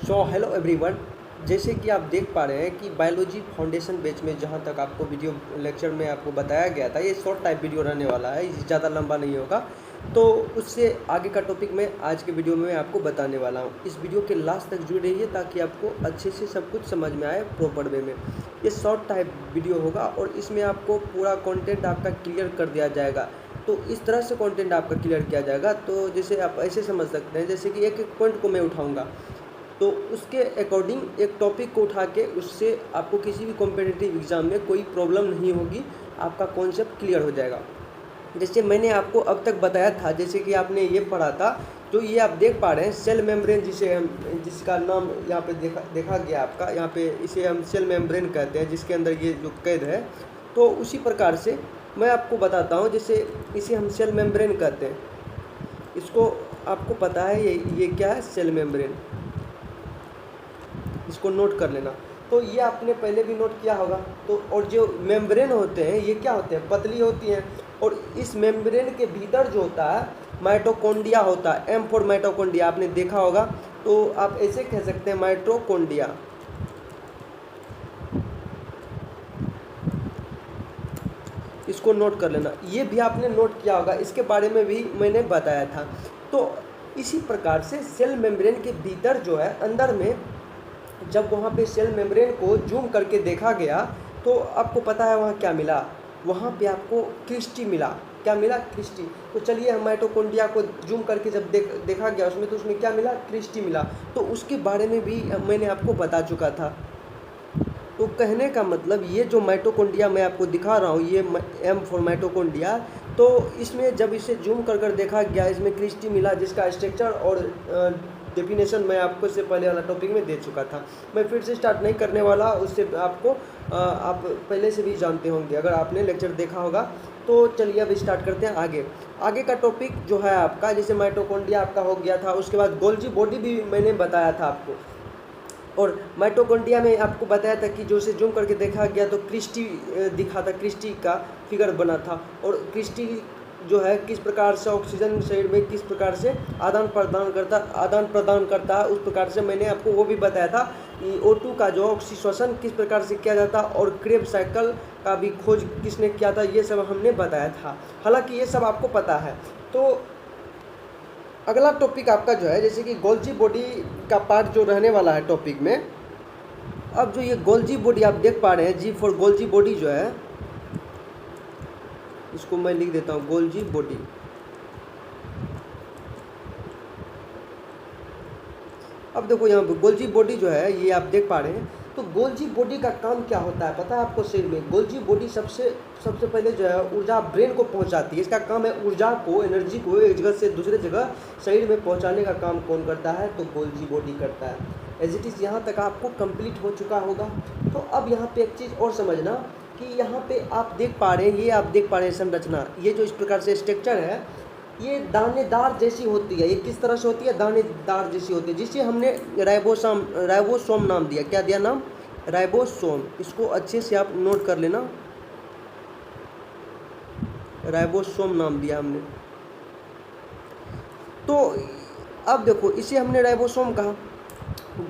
So hello everyone. जैसे कि आप देख पा रहे हैं कि बायोलॉजी फाउंडेशन बैच में जहाँ तक आपको वीडियो लेक्चर में आपको बताया गया था, ये शॉर्ट टाइप वीडियो रहने वाला है, ज़्यादा लंबा नहीं होगा। तो उससे आगे का टॉपिक मैं आज के वीडियो में आपको बताने वाला हूँ। इस वीडियो के लास्ट तक जुड़े रहिए ताकि आपको अच्छे से सब कुछ समझ में आए प्रॉपर वे में। ये शॉर्ट टाइप वीडियो होगा और इसमें आपको पूरा कंटेंट आपका क्लियर कर दिया जाएगा। तो इस तरह से कंटेंट आपका क्लियर किया जाएगा, तो जैसे आप ऐसे समझ सकते हैं, जैसे कि एक एक पॉइंट को मैं उठाऊँगा तो उसके अकॉर्डिंग एक टॉपिक को उठा के उससे आपको किसी भी कॉम्पिटिटिव एग्ज़ाम में कोई प्रॉब्लम नहीं होगी, आपका कॉन्सेप्ट क्लियर हो जाएगा। जैसे मैंने आपको अब तक बताया था, जैसे कि आपने ये पढ़ा था, जो ये आप देख पा रहे हैं सेल मेम्ब्रेन, जिसका नाम यहाँ पे देखा गया आपका, यहाँ पे इसे हम सेल मेम्ब्रेन कहते हैं, जिसके अंदर ये जो कैद है। तो उसी प्रकार से मैं आपको बताता हूँ, जैसे इसे हम सेल मेम्ब्रेन कहते हैं। इसको आपको पता है ये क्या है, सेल मेम्ब्रेन, इसको नोट कर लेना। तो ये आपने पहले भी नोट किया होगा। तो और जो मेम्ब्रेन होते हैं ये क्या होते हैं, पतली होती हैं, और इस मेम्ब्रेन के भीतर जो होता है माइटोकॉन्ड्रिया होता है। एम फॉर माइटोकॉन्ड्रिया आपने देखा होगा, तो आप ऐसे कह सकते हैं माइटोकॉन्ड्रिया। इसको नोट कर लेना, ये भी आपने नोट किया होगा, इसके बारे में भी मैंने बताया था। तो इसी प्रकार से सेल मेम्ब्रेन के भीतर जो है, अंदर में जब वहाँ पे सेल मेम्ब्रेन को जूम करके देखा गया तो आपको पता है वहाँ क्या मिला, वहाँ पे आपको क्रिस्टी मिला। क्या मिला? क्रिस्टी। तो चलिए हम माइटोकॉन्ड्रिया को जूम करके जब देखा गया उसमें, तो उसमें क्या मिला? क्रिस्टी मिला। तो उसके बारे में भी मैंने आपको बता चुका था। तो कहने का मतलब ये जो माइटोकॉन्ड्रिया मैं आपको दिखा रहा हूँ, ये एम फॉर माइटोकॉन्ड्रिया, तो इसमें जब इसे जूम कर देखा गया, इसमें क्रिस्टी मिला, जिसका स्ट्रक्चर और डेफिनेशन मैं आपको इससे पहले वाला टॉपिक में दे चुका था। मैं फिर से स्टार्ट नहीं करने वाला, उससे आपको आप पहले से भी जानते होंगे अगर आपने लेक्चर देखा होगा। तो चलिए अब स्टार्ट करते हैं आगे का टॉपिक जो है आपका। जैसे माइटोकॉन्ड्रिया आपका हो गया था, उसके बाद गोल्जी बॉडी भी मैंने बताया था आपको, और माइटोकॉन्ड्रिया में आपको बताया था कि जो उसे जूम करके देखा गया तो क्रिस्टी दिखा था, क्रिस्टी का फिगर बना था। और क्रिस्टी जो है किस प्रकार से ऑक्सीजन शरीर में किस प्रकार से आदान प्रदान करता है, उस प्रकार से मैंने आपको वो भी बताया था कि O2 का जो ऑक्सीश्वसन किस प्रकार से किया जाता, और क्रेब्स साइकिल का भी खोज किसने किया था, ये सब हमने बताया था। हालांकि ये सब आपको पता है। तो अगला टॉपिक आपका जो है, जैसे कि गोल्जी बॉडी का पार्ट जो रहने वाला है टॉपिक में। अब जो ये गोल्जी बॉडी आप देख पा रहे हैं, जी फॉर गोल्जी बॉडी जो है, इसको मैं लिख देता हूँ गोल्जी बॉडी। अब देखो यहाँ पे गोल्जी बॉडी जो है, ये आप देख पा रहे हैं। तो गोल्जी बॉडी का काम क्या होता है पता है आपको शरीर में? गोल्जी बॉडी सबसे पहले जो है ऊर्जा ब्रेन को पहुंचाती है। इसका काम है ऊर्जा को, एनर्जी को एक जगह से दूसरे जगह शरीर में पहुंचाने का काम कौन करता है? तो गोल्जी बॉडी करता है। एज इट इज़ यहाँ तक आपको कंप्लीट हो चुका होगा। तो अब यहाँ पे एक चीज़ और समझना कि यहाँ पे आप देख पा रहे हैं, ये आप देख पा रहे हैं संरचना, ये जो इस प्रकार से स्ट्रक्चर है, ये दानेदार जैसी होती है। ये किस तरह से होती है? दानेदार जैसी होती है, जिसे हमने राइबोसोम नाम दिया। क्या दिया नाम? राइबोसोम। इसको अच्छे से आप नोट कर लेना, राइबोसोम नाम दिया हमने। तो अब देखो, इसे हमने राइबोसोम कहा।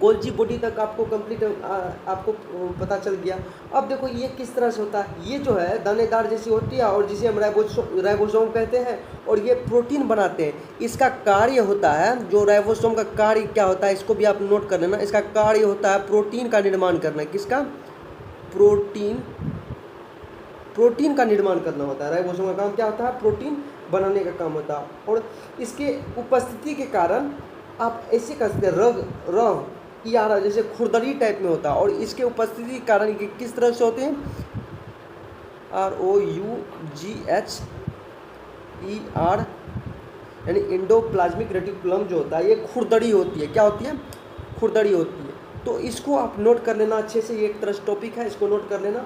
गोल्जी बॉडी तक आपको कंप्लीट आपको पता चल गया। अब देखो ये किस तरह से होता है। ये जो है दानेदार जैसी होती है, और जिसे हम राइबोसोम कहते हैं, और ये प्रोटीन बनाते हैं। इसका कार्य होता है, जो राइबोसोम का कार्य क्या होता है, इसको भी आप नोट कर लेना। इसका कार्य होता है प्रोटीन का निर्माण करना। किसका? प्रोटीन का निर्माण करना होता है। राइबोसोम का काम क्या होता है? प्रोटीन बनाने का काम होता है। और इसके उपस्थिति के कारण आप ऐसे कर सकते हैं, रग यार जैसे खुरदरी टाइप में होता है, और इसके उपस्थिति के कारण किस तरह से होते हैं? ROUGHER, यानी इंडोप्लाज्मिक रेटिकुलम जो होता है, ये खुरदरी होती है। क्या होती है? खुरदरी होती है। तो इसको आप नोट कर लेना अच्छे से, ये एक तरह से टॉपिक है, इसको नोट कर लेना।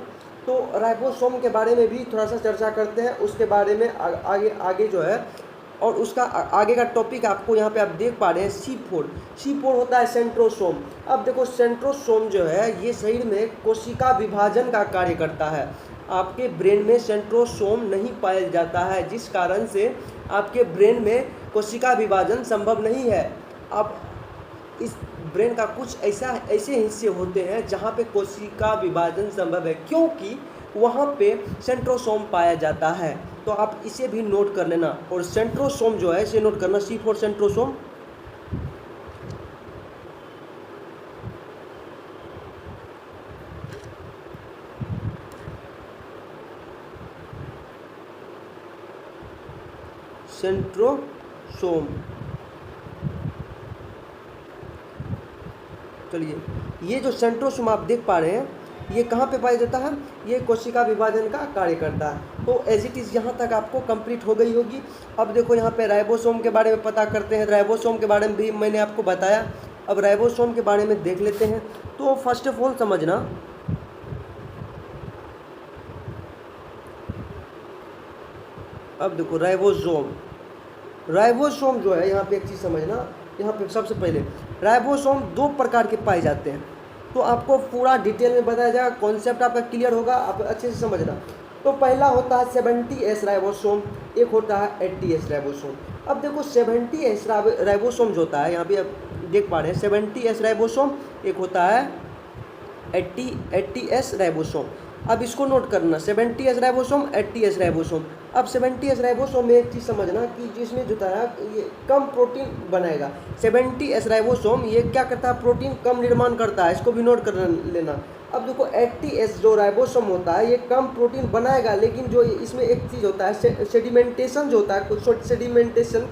तो राइबोसोम के बारे में भी थोड़ा सा चर्चा करते हैं, उसके बारे में आगे जो है, और उसका आगे का टॉपिक आपको यहाँ पे आप देख पा रहे हैं C4 होता है सेंट्रोसोम। अब देखो सेंट्रोसोम जो है, ये शरीर में कोशिका विभाजन का कार्य करता है। आपके ब्रेन में सेंट्रोसोम नहीं पाया जाता है, जिस कारण से आपके ब्रेन में कोशिका विभाजन संभव नहीं है। अब इस ब्रेन का कुछ ऐसे हिस्से होते हैं जहाँ पे कोशिका विभाजन संभव है, क्योंकि वहाँ पे सेंट्रोसोम पाया जाता है। तो आप इसे भी नोट कर लेना। और सेंट्रोसोम जो है इसे नोट करना, सी फॉर सेंट्रोसोम। सेंट्रोसोम, चलिए ये जो सेंट्रोसोम आप देख पा रहे हैं ये कहाँ पे पाया जाता है, ये कोशिका विभाजन का कार्य करता है। तो एज इट इज़ यहाँ तक आपको कंप्लीट हो गई होगी। अब देखो यहाँ पे राइबोसोम के बारे में पता करते हैं। राइबोसोम के बारे में भी मैंने आपको बताया, अब राइबोसोम के बारे में देख लेते हैं। तो फर्स्ट ऑफ ऑल समझना, अब देखो राइबोसोम जो है, यहाँ पे एक चीज़ समझना, यहाँ पे सबसे पहले राइबोसोम 2 प्रकार के पाए जाते हैं। तो आपको पूरा डिटेल में बताया जाएगा, कॉन्सेप्ट आपका क्लियर होगा, आप अच्छे से समझना। तो पहला होता है 70S राइबोसोम, एक होता है 80S राइबोसोम। अब देखो 70S राइबोसोम जो होता है, यहाँ पे आप देख पा रहे हैं 70S राइबोसोम, एक होता है 80S राइबोसोम। अब इसको नोट करना, 70S राइबोसोम, 80S राइबोसोम। अब 70S राइबोसोम में एक चीज़ समझना कि जिसमें जो है ये कम प्रोटीन बनाएगा। 70S राइबोसोम ये क्या करता है, प्रोटीन कम निर्माण करता है, इसको भी नोट कर लेना। अब देखो 80S जो राइबोसोम होता है ये कम प्रोटीन बनाएगा, लेकिन जो इसमें एक चीज़ होता है सेडिमेंटेशन जो होता है, कुछ सेडिमेंटेशन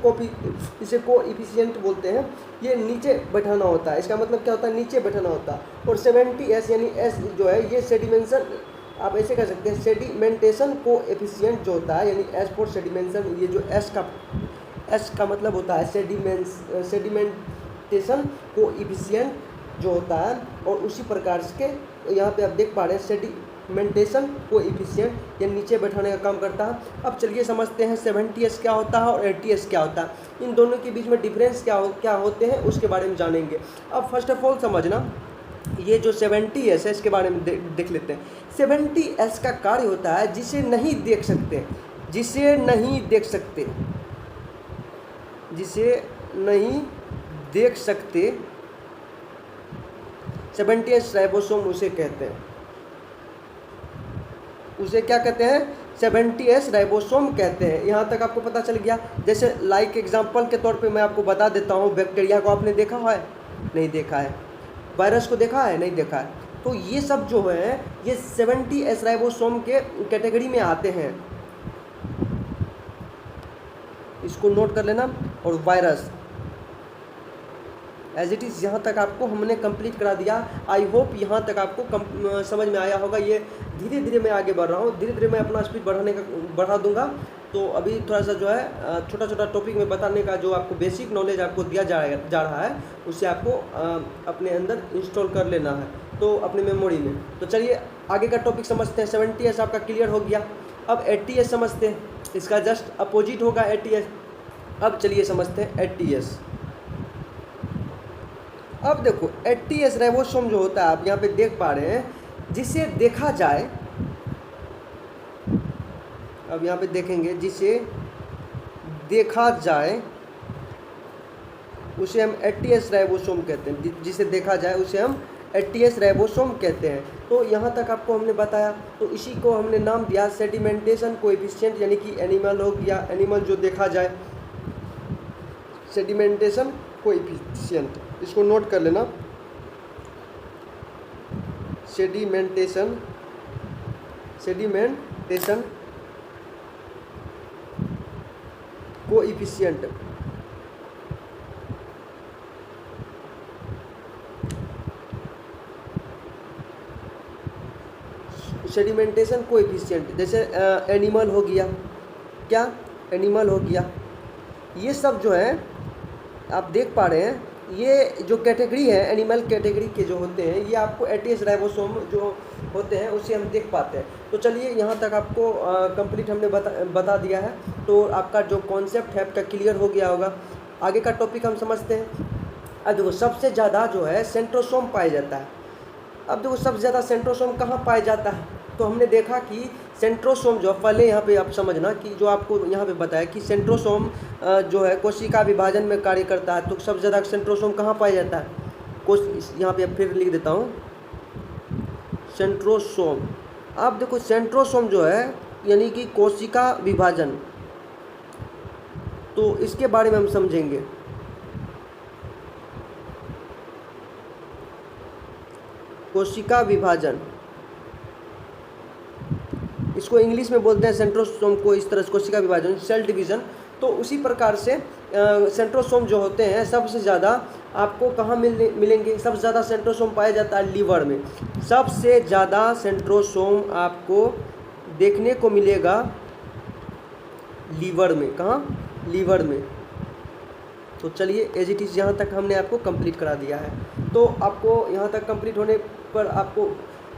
इसे कोएफिशिएंट बोलते हैं, ये नीचे बैठाना होता है। इसका मतलब क्या होता है, नीचे बैठाना होता है। और 70S यानी S जो है ये सेडिमेंशन, आप ऐसे कह सकते हैं सेडिमेंटेशन कोएफिशिएंट जो होता है, यानी S फॉर सेडिमेंशन, ये जो S का मतलब होता है सेडिमेंटेशन कोएफिशिएंट जो होता है। और उसी प्रकार के यहाँ पे आप देख पा रहे हैं सेडिमेंटेशन कोएफिशिएंट ये नीचे बैठाने का काम करता है। अब चलिए समझते हैं 70S क्या होता है और 80S क्या होता है, इन दोनों के बीच में डिफरेंस क्या होते हैं उसके बारे में जानेंगे। अब फर्स्ट ऑफ ऑल समझना, ये जो 70S है इसके बारे में देख लेते हैं। 70S का कार्य होता है जिसे नहीं देख सकते, जिसे नहीं देख सकते, जिसे नहीं देख सकते 70S राइबोसोम उसे कहते हैं, उसे क्या कहते हैं, 70S राइबोसोम कहते हैं। यहाँ तक आपको पता चल गया। जैसे लाइक एग्जांपल के तौर पे मैं आपको बता देता हूँ, बैक्टीरिया को आपने देखा है, नहीं देखा है, वायरस को देखा है, नहीं देखा है। तो ये सब जो है ये 70S राइबोसोम के कैटेगरी में आते हैं, इसको नोट कर लेना। और वायरस एज इट इज़ यहाँ तक आपको हमने कंप्लीट करा दिया। आई होप यहाँ तक आपको समझ में आया होगा। ये धीरे धीरे मैं आगे बढ़ रहा हूँ, धीरे धीरे मैं अपना स्पीड बढ़ा दूंगा। तो अभी थोड़ा सा जो है छोटा छोटा टॉपिक में बताने का जो आपको बेसिक नॉलेज आपको दिया जा रहा है उसे आपको अपने अंदर इंस्टॉल कर लेना है, तो अपने मेमोरी में। तो चलिए आगे का टॉपिक समझते हैं। 70S आपका क्लियर हो गया। अब 80S समझते हैं, इसका जस्ट अपोजिट होगा 80S। अब चलिए समझते हैं 80S। अब देखो 80S राइबोसोम जो होता है आप यहाँ पे देख पा रहे हैं, जिसे देखा जाए, अब यहाँ पे देखेंगे, जिसे देखा जाए उसे हम 80S राइबोसोम कहते हैं, जिसे देखा जाए उसे हम 80S राइबोसोम कहते हैं। तो यहाँ तक आपको हमने बताया, तो इसी को हमने नाम दिया सेडिमेंटेशन कोएफिशिएंट, यानी कि एनिमल हो गया, एनिमल जो देखा जाए, सेडिमेंटेशन कोएफिशिएंट, इसको नोट कर लेना। सेडिमेंटेशन कोएफिशिएंट, सेडिमेंटेशन कोएफिशिएंट, जैसे एनिमल हो गया, क्या एनिमल हो गया, ये सब जो है आप देख पा रहे हैं। ये जो कैटेगरी है एनिमल कैटेगरी के जो होते हैं, ये आपको 80S राइबोसोम जो होते हैं उसे हम देख पाते हैं। तो चलिए यहाँ तक आपको कंप्लीट हमने बता दिया है, तो आपका जो कॉन्सेप्ट है आपका क्लियर हो गया होगा। आगे का टॉपिक हम समझते हैं। अब देखो सबसे ज़्यादा जो है सेंट्रोसोम पाया जाता है। अब देखो सबसे ज़्यादा सेंट्रोसोम कहाँ पाया जाता है, तो हमने देखा कि सेंट्रोसोम जो, पहले यहाँ पे आप समझना कि जो आपको यहाँ पे बताया कि सेंट्रोसोम जो है कोशिका विभाजन में कार्य करता है। तो सबसे ज़्यादा सेंट्रोसोम कहाँ पाया जाता है, यहाँ पे फिर लिख देता हूँ सेंट्रोसोम। आप देखो सेंट्रोसोम जो है यानी कि कोशिका विभाजन, तो इसके बारे में हम समझेंगे। कोशिका विभाजन, इसको इंग्लिश में बोलते हैं सेंट्रोसोम को इस तरह से, कोशिका विभाजन, सेल डिवीज़न। तो उसी प्रकार से सेंट्रोसोम जो होते हैं सबसे ज़्यादा आपको कहाँ मिलेंगे? सबसे ज़्यादा सेंट्रोसोम पाया जाता है लीवर में। सबसे ज़्यादा सेंट्रोसोम आपको देखने को मिलेगा लीवर में। कहाँ? लीवर में। तो चलिए एज इट इज़ यहाँ तक हमने आपको कंप्लीट करा दिया है। तो आपको यहाँ तक कंप्लीट होने पर आपको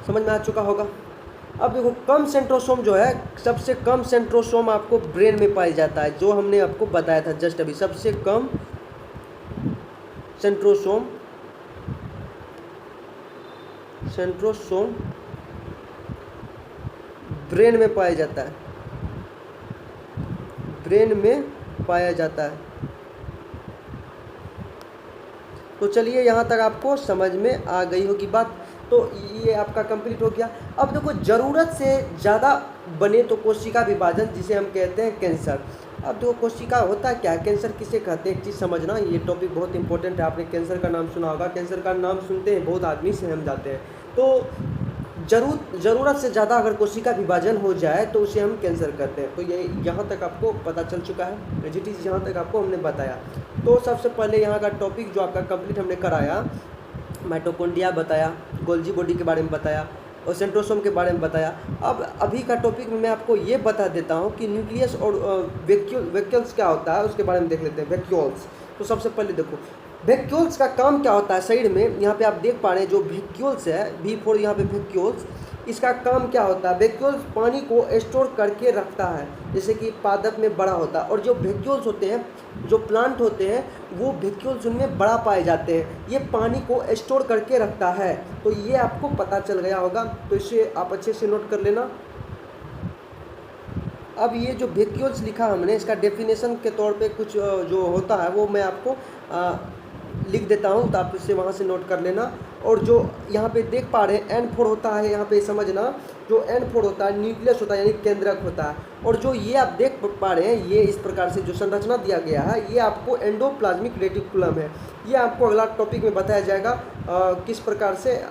समझ में आ चुका होगा। अब देखो कम सेंट्रोसोम जो है, सबसे कम सेंट्रोसोम आपको ब्रेन में पाया जाता है, जो हमने आपको बताया था जस्ट अभी। सबसे कम सेंट्रोसोम ब्रेन में पाया जाता है, ब्रेन में पाया जाता है। तो चलिए यहाँ तक आपको समझ में आ गई होगी बात। तो ये आपका कंप्लीट हो गया। अब देखो ज़रूरत से ज़्यादा बने तो कोशिका विभाजन, जिसे हम कहते हैं कैंसर। अब देखो कोशिका होता क्या है, कैंसर किसे कहते हैं, एक चीज़ समझना, ये टॉपिक बहुत इंपॉर्टेंट है। आपने कैंसर का नाम सुना होगा, कैंसर का नाम सुनते हैं बहुत आदमी सहम जाते हैं। तो ज़रूरत से ज़्यादा अगर कोशिका विभाजन हो जाए तो उसे हम कैंसर कहते हैं। तो ये यहाँ तक आपको पता चल चुका है, एज इट इज़ यहाँ तक आपको हमने बताया। तो सबसे पहले यहाँ का टॉपिक जो आपका कंप्लीट हमने कराया, माइटोकॉन्ड्रिया बताया, गोल्जी बॉडी के बारे में बताया और सेंट्रोसोम के बारे में बताया। अब अभी का टॉपिक में मैं आपको ये बता देता हूँ कि न्यूक्लियस और वैक्यूल्स क्या होता है, उसके बारे में देख लेते हैं। वैक्यूल्स, तो सबसे पहले देखो वैक्यूल्स का काम क्या होता है शरीर में। यहाँ पे आप देख पा रहे हैं जो वैक्यूल्स है, V4 यहाँ पे वैक्यूल्स, इसका काम क्या होता है? वैक्यूल्स पानी को स्टोर करके रखता है, जैसे कि पादप में बड़ा होता है। और जो वैक्यूल्स होते हैं, जो प्लांट होते हैं, वो वैक्यूल्स उनमें बड़ा पाए जाते हैं। ये पानी को स्टोर करके रखता है। तो ये आपको पता चल गया होगा, तो इसे आप अच्छे से नोट कर लेना। अब ये जो वैक्यूल्स लिखा हमने, इसका डेफिनेशन के तौर पे कुछ जो होता है वो मैं आपको लिख देता हूँ, तो आप इसे वहाँ से नोट कर लेना। और जो यहाँ पे देख पा रहे हैं N4 होता है, यहाँ पे समझना, जो N4 होता है न्यूक्लियस होता है, यानी केंद्रक होता है। और जो ये आप देख पा रहे हैं, ये इस प्रकार से जो संरचना दिया गया है, ये आपको एंडोप्लाज्मिक रेटिकुलम है। ये आपको अगला टॉपिक में बताया जाएगा किस प्रकार से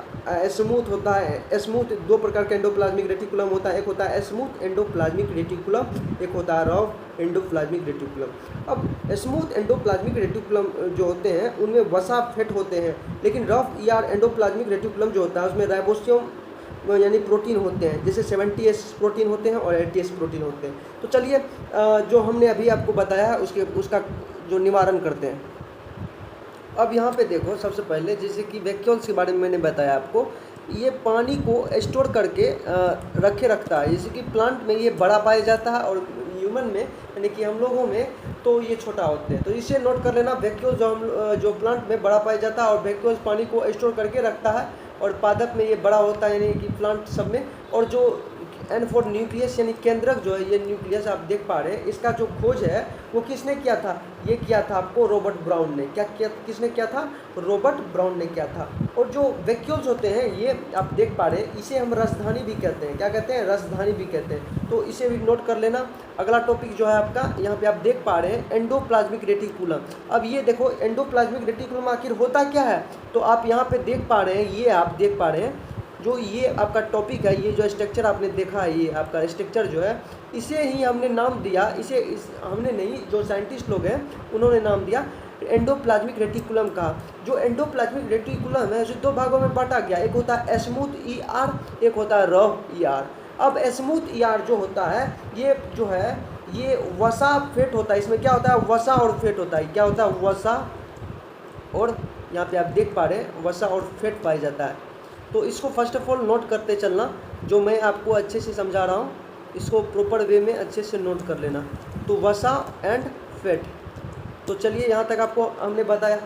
स्मूथ होता है। स्मूथ, दो प्रकार का एंडोप्लाज्मिक रेटिकुलम होता है, एक होता है स्मूथ एंडोप्लाज्मिक रेटिकुलम, एक होता है रफ एंडोप्लाज्मिक रेटिकुलम। अब स्मूथ एंडोप्लाज्मिक रेटिकुलम जो होते हैं उनमें वसा फेट होते हैं, लेकिन रफ या एंडोप्लाज्मिक रेटिकुलम जो होता है उसमें राइबोसोम यानी प्रोटीन होते हैं, जैसे 70S प्रोटीन होते हैं और 80S प्रोटीन होते हैं। तो चलिए जो हमने अभी आपको बताया है उसका जो निवारण करते हैं। अब यहाँ पे देखो सबसे पहले, जैसे कि वैक्यूल्स के बारे में मैंने बताया आपको, ये पानी को स्टोर करके रखता है। जैसे कि प्लांट में ये बड़ा पाया जाता है और ह्यूमन में यानी कि हम लोगों में तो ये छोटा होते हैं। तो इसे नोट कर लेना, वैक्यूल जो प्लांट में बड़ा पाया जाता है और वैक्यूल्स पानी को स्टोर करके रखता है, और पादप में ये बड़ा होता है यानी कि प्लांट सब में। और जो N4 न्यूक्लियस यानी केंद्रक जो है, ये न्यूक्लियस आप देख पा रहे हैं, इसका जो खोज है वो किसने किया था? ये किया था आपको रॉबर्ट ब्राउन ने। क्या किया, किसने किया था? रॉबर्ट ब्राउन ने किया था। और जो वैक्यूल्स होते हैं ये आप देख पा रहे हैं, इसे हम रसधानी भी कहते हैं। क्या कहते हैं? रसधानी भी कहते हैं। तो इसे भी नोट कर लेना। अगला टॉपिक जो है आपका, यहाँ पे आप देख पा रहे हैं एंडोप्लाज्मिक रेटिकुलम। अब ये देखो एंडोप्लाज्मिक रेटिकुलम आखिर होता क्या है? तो आप यहाँ पे देख पा रहे हैं, ये आप देख पा रहे हैं जो ये आपका टॉपिक है, ये जो स्ट्रक्चर आपने देखा है, ये आपका स्ट्रक्चर जो है, इसे ही हमने नाम दिया, हमने नहीं, जो साइंटिस्ट लोग हैं उन्होंने नाम दिया एंडोप्लाज्मिक रेटिकुलम का। जो एंडोप्लाज्मिक रेटिकुलम है उसे दो भागों में बांटा गया, एक होता है स्मूथ ER, एक होता है रफ ER। अब स्मूथ ER जो होता है, ये जो है ये वसा फेट होता है। इसमें क्या होता है? वसा और फेट होता है। क्या होता है? वसा, और यहाँ पे आप देख पा रहे हैं वसा और फेट पाया जाता है। तो इसको फर्स्ट ऑफ ऑल नोट करते चलना, जो मैं आपको अच्छे से समझा रहा हूँ इसको प्रॉपर वे में अच्छे से नोट कर लेना। तो वसा एंड फेट। तो चलिए यहाँ तक आपको हमने बताया।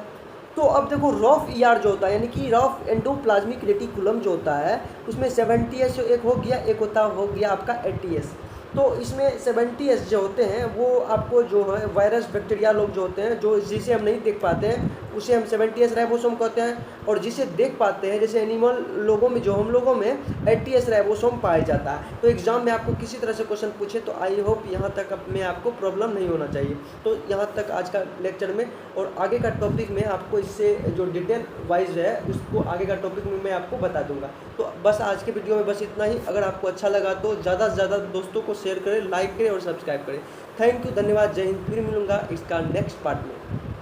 तो अब देखो रफ ER जो होता है, यानी कि रफ एंडोप्लाज्मिक रेटिकुलम जो होता है, उसमें 70S एक हो गया, एक हो गया आपका 80S। तो इसमें 70S जो होते हैं वो आपको जो है वायरस बैक्टीरिया लोग जो होते हैं, जो जिसे हम नहीं देख पाते हैं उसे हम 70S राइबोसोम कहते हैं, और जिसे देख पाते हैं जैसे एनिमल लोगों में, जो हम लोगों में 80S राइबोसोम पाया जाता है। तो एग्जाम में आपको किसी तरह से क्वेश्चन पूछे तो आई होप यहाँ तक में आपको प्रॉब्लम नहीं होना चाहिए। तो यहाँ तक आज का लेक्चर में, और आगे का टॉपिक में आपको इससे जो डिटेल वाइज है उसको आगे का टॉपिक में मैं आपको बता दूंगा। तो बस आज के वीडियो में बस इतना ही। अगर आपको अच्छा लगा तो ज़्यादा से ज़्यादा दोस्तों को शेयर करें, लाइक करें और सब्सक्राइब करें। थैंक यू, धन्यवाद, जय हिंद। फिर मिलूंगा इसका नेक्स्ट पार्ट में।